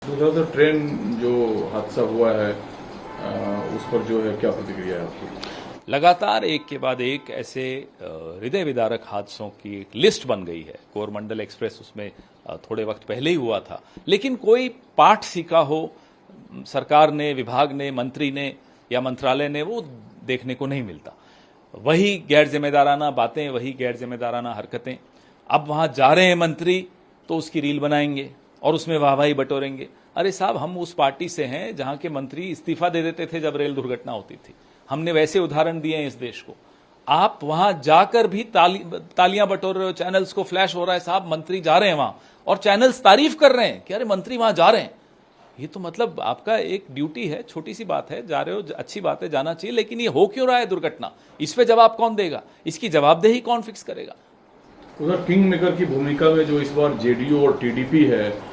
दूसरा तो ट्रेन जो हादसा हुआ है उस पर जो है क्या प्रतिक्रिया है आपकी? लगातार एक के बाद एक ऐसे हृदय विदारक हादसों की एक लिस्ट बन गई है। कोरमंडल एक्सप्रेस उसमें थोड़े वक्त पहले ही हुआ था, लेकिन कोई पाठ सीखा हो सरकार ने, विभाग ने, मंत्री ने या मंत्रालय ने, वो देखने को नहीं मिलता। वही गैर जिम्मेदाराना बातें, वही गैर जिम्मेदाराना हरकतें। अब वहां जा रहे हैं मंत्री तो उसकी रील बनाएंगे और उसमें वाहवाही बटोरेंगे। अरे साहब, हम उस पार्टी से हैं जहां के मंत्री इस्तीफा दे देते थे जब रेल दुर्घटना होती थी। हमने वैसे उदाहरण दिए हैं इस देश को। आप वहां जाकर भी तालियां बटोर रहे हो, चैनल्स को फ्लैश हो रहा है, साहब मंत्री जा रहे हैं वहां, और चैनल्स तारीफ कर रहे हैं कि अरे मंत्री वहां जा रहे हैं। ये तो मतलब आपका एक ड्यूटी है, छोटी सी बात है, जा रहे हो, अच्छी बात है, जाना चाहिए, लेकिन ये हो क्यों रहा है दुर्घटना? इस पे जवाब कौन देगा? इसकी जवाबदेही कौन फिक्स करेगा? उधर किंग मेकर की भूमिका में जो इस बार जेडीयू और टीडीपी है,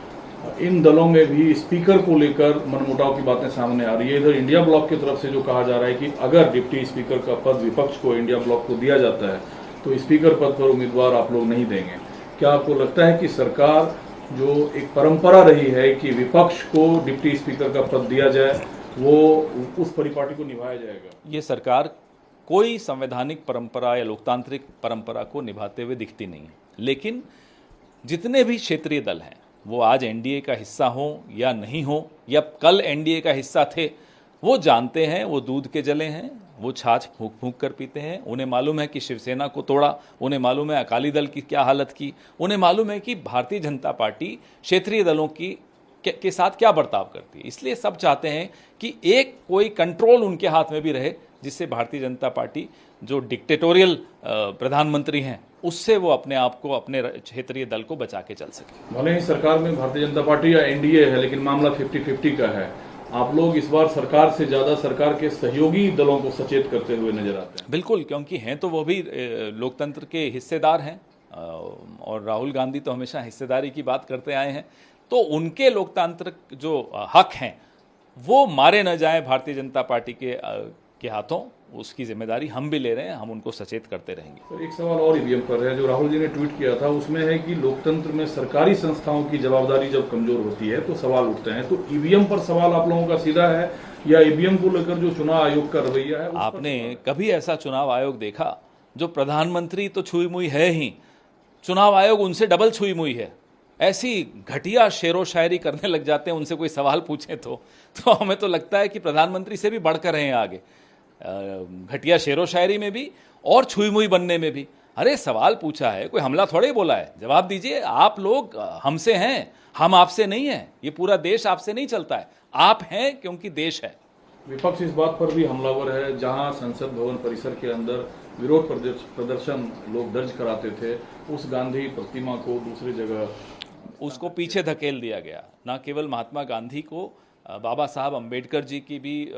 इन दलों में भी स्पीकर को लेकर मनमुटाव की बातें सामने आ रही है। इधर इंडिया ब्लॉक की तरफ से जो कहा जा रहा है कि अगर डिप्टी स्पीकर का पद विपक्ष को, इंडिया ब्लॉक को दिया जाता है तो स्पीकर पद पर उम्मीदवार आप लोग नहीं देंगे। क्या आपको लगता है कि सरकार, जो एक परंपरा रही है कि विपक्ष को डिप्टी स्पीकर का पद दिया जाए, वो उस परिपाटी को निभाया जाएगा? ये सरकार कोई संवैधानिक परंपरा या लोकतांत्रिक परंपरा को निभाते हुए दिखती नहीं है। लेकिन जितने भी क्षेत्रीय दल हैं, वो आज एनडीए का हिस्सा हो या नहीं हो, या कल एनडीए का हिस्सा थे, वो जानते हैं वो दूध के जले हैं, वो छाछ फूंक फूंक कर पीते हैं। उन्हें मालूम है कि शिवसेना को तोड़ा, उन्हें मालूम है अकाली दल की क्या हालत की, उन्हें मालूम है कि भारतीय जनता पार्टी क्षेत्रीय दलों की के साथ क्या बर्ताव करती है। इसलिए सब चाहते हैं कि एक कोई कंट्रोल उनके हाथ में भी रहे, जिससे भारतीय जनता पार्टी, जो डिक्टेटोरियल प्रधानमंत्री हैं, उससे वो अपने आप को, अपने क्षेत्रीय दल को बचा के चल सके। भले ही सरकार में भारतीय जनता पार्टी या एनडीए है, लेकिन मामला 50-50 का है। आप लोग इस बार सरकार से ज्यादा सरकार के सहयोगी दलों को सचेत करते हुए नजर आते हैं। बिल्कुल, क्योंकि हैं तो वो भी लोकतंत्र के हिस्सेदार हैं, और राहुल गांधी तो हमेशा हिस्सेदारी की बात करते आए हैं। तो उनके लोकतांत्रिक जो हक हैं वो मारे न जाए भारतीय जनता पार्टी के हाथों, उसकी जिम्मेदारी हम भी ले रहे हैं, हम उनको सचेत करते रहेंगे। तो एक सवाल और ईवीएम पर है, जो राहुल जी ने ट्वीट किया था, उसमें है कि लोकतंत्र में सरकारी संस्थाओं की जवाबदारी जब कमजोर होती है तो सवाल उठते हैं। तो ईवीएम पर सवाल आप लोगों का सीधा है, या ईवीएम को लेकर जो चुनाव आयोग का रवैया है? आपने कभी ऐसा चुनाव आयोग देखा? जो प्रधानमंत्री तो छुई मुई है ही, चुनाव आयोग उनसे डबल छुई मुई है। ऐसी घटिया शेरो शायरी करने लग जाते हैं, उनसे कोई सवाल पूछे तो हमें तो लगता है कि प्रधानमंत्री से भी बढ़कर हैं आगे, घटिया शेरो शायरी में भी और छुई मुई बनने में भी। अरे सवाल पूछा है, कोई हमला थोड़े बोला है, जवाब दीजिए। आप लोग हमसे हैं, हम आपसे नहीं हैं। ये पूरा देश आपसे नहीं चलता है, आप हैं क्योंकि देश है। विपक्ष इस बात पर भी हमलावर है, जहां संसद भवन परिसर के अंदर विरोध प्रदर्शन लोग दर्ज कराते थे, उस गांधी प्रतिमा को दूसरी जगह, उसको पीछे धकेल दिया गया। ना केवल महात्मा गांधी को, बाबा साहब अंबेडकर जी की भी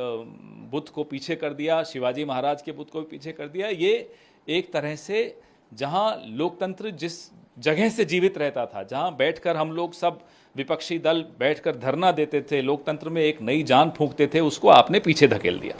बुत को पीछे कर दिया, शिवाजी महाराज के बुत को भी पीछे कर दिया। ये एक तरह से जहां लोकतंत्र जिस जगह से जीवित रहता था, जहां बैठकर हम लोग सब विपक्षी दल बैठकर धरना देते थे, लोकतंत्र में एक नई जान फूंकते थे, उसको आपने पीछे धकेल दिया।